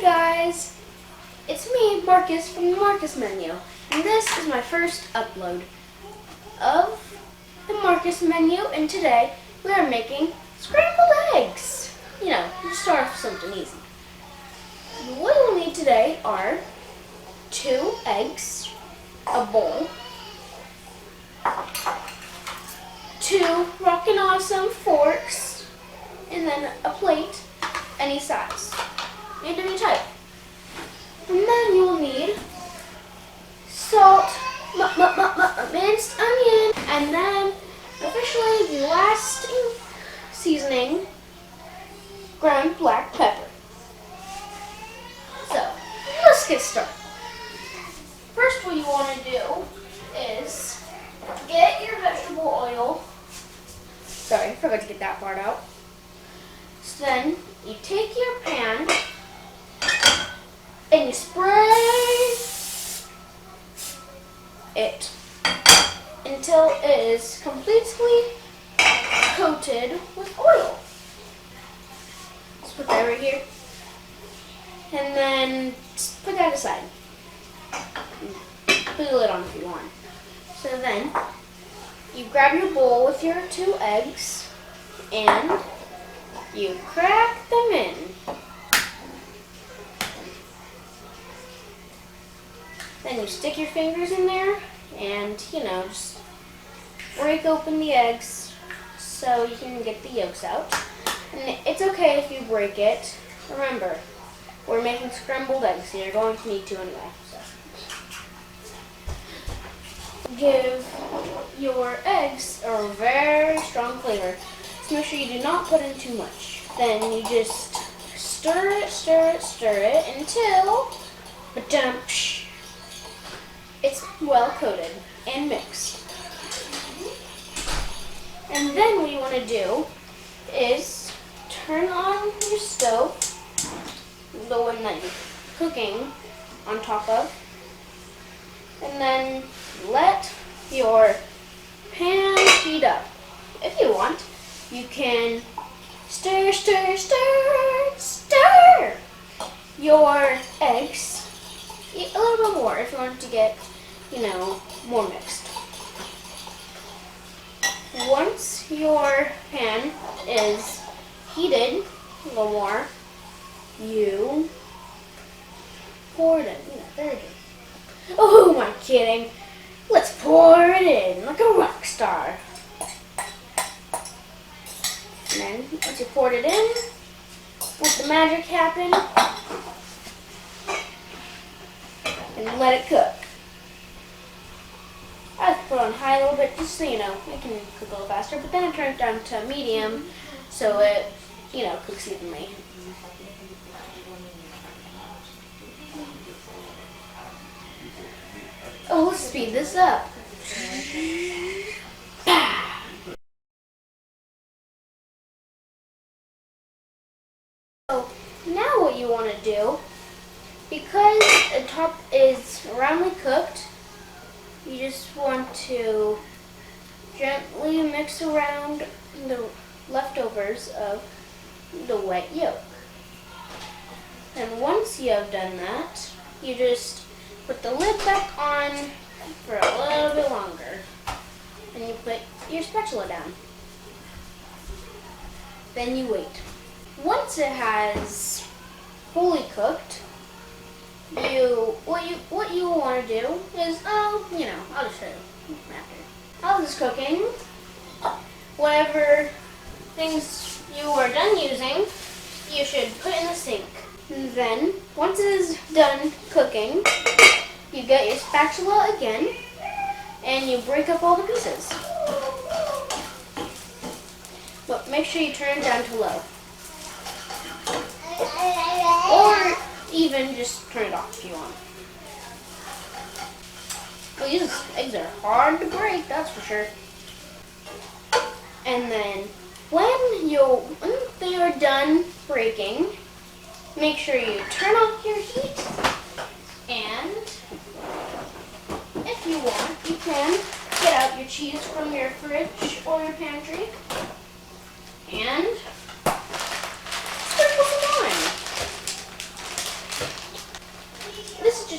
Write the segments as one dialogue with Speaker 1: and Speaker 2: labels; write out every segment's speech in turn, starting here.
Speaker 1: guys, it's me, Marcus, from the Marcus menu, and this is my first upload of the Marcus menu, and today we are making scrambled eggs. You know, just start off with something easy. What we'll need today are 2 eggs, a bowl, 2 Rockin' Awesome forks, and then a plate, any size, and any type. And then you will need salt, minced onion, and then officially the last seasoning, ground black pepper. So, let's get started. First, what you want to do is get your vegetable oil. Sorry, I forgot to get that part out. So then, you take your pan and you spray it until it is completely coated with oil. Let's put that right here. And then just put that aside. Put the lid on if you want. So then, you grab your bowl with your 2 eggs and you crack them in. Then you stick your fingers in there and, just break open the eggs so you can get the yolks out. And it's okay if you break it. Remember, we're making scrambled eggs, so you're going to need to anyway. So. Give your eggs a very strong flavor. So make sure you do not put in too much. Then you just stir it until it's well coated and mixed. And then what you want to do is turn on your stove, the one that you're cooking on top of, and then let your pan heat up. If you want, you can stir your eggs a little bit more if you want to get, more mixed. Once your pan is heated a little more, you pour it in. There you go. Oh, who am I kidding? Let's pour it in like a rock star. And then, once you poured it in, let the magic happen, and let it cook. I like to put it on high a little bit, just so it can cook a little faster, but then I turn it down to medium, so it, cooks evenly. Oh, let's speed this up. So now what you want to do, because the top is roundly cooked, you just want to gently mix around the leftovers of the wet yolk. And once you have done that, you just put the lid back on for a little bit longer. And you put your spatula down. Then you wait. Once it has fully cooked, what you want to do is, I'll just show you after. While this is cooking, whatever things you are done using, you should put in the sink. And then, once it is done cooking, you get your spatula again, and you break up all the pieces. But make sure you turn it down to low. Or even just turn it off if you want. Well, these eggs are hard to break, that's for sure. And then, when they are done breaking, make sure you turn off your heat, and if you want, you can get out your cheese from your fridge or your pantry and sprinkle some on.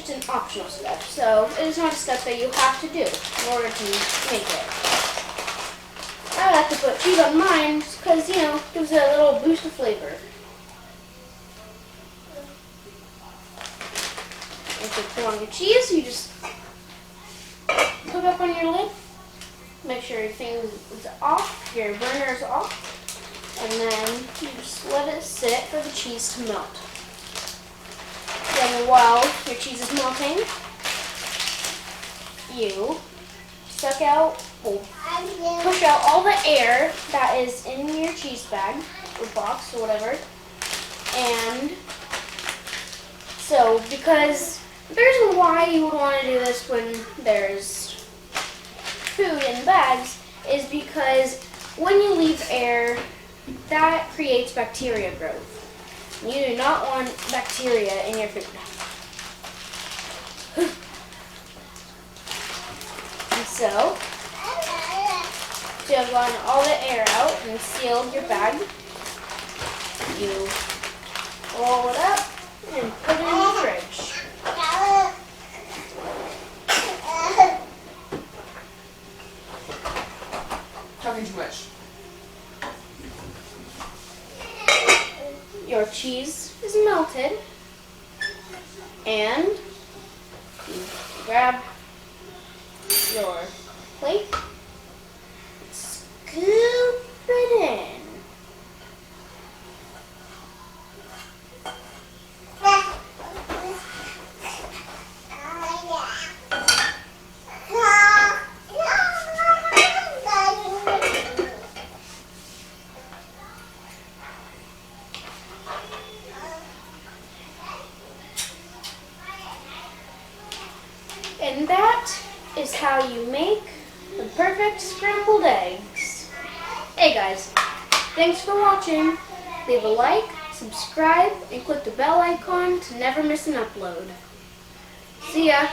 Speaker 1: just an optional step. So it is not a step that you have to do in order to make it. I like to put cheese on mine because, you know, it gives it a little boost of flavor. If you put on your cheese, you just put it up on your lid. Make sure your thing is off, your burner is off. And then you just let it sit for the cheese to melt. Then while your cheese is melting, you suck out, push out all the air that is in your cheese bag or box or whatever. And so, because the reason why you would want to do this when there's food in bags is because when you leave air, that creates bacteria growth. You do not want bacteria in your food. And so, you have gotten all the air out and sealed your bag. You roll it up and put it in the fridge.
Speaker 2: Talking too much.
Speaker 1: Your cheese is melted, and you grab your plate, scoop it in. And that is how you make the perfect scrambled eggs. Hey guys, thanks for watching. Leave a like, subscribe, and click the bell icon to never miss an upload. See ya!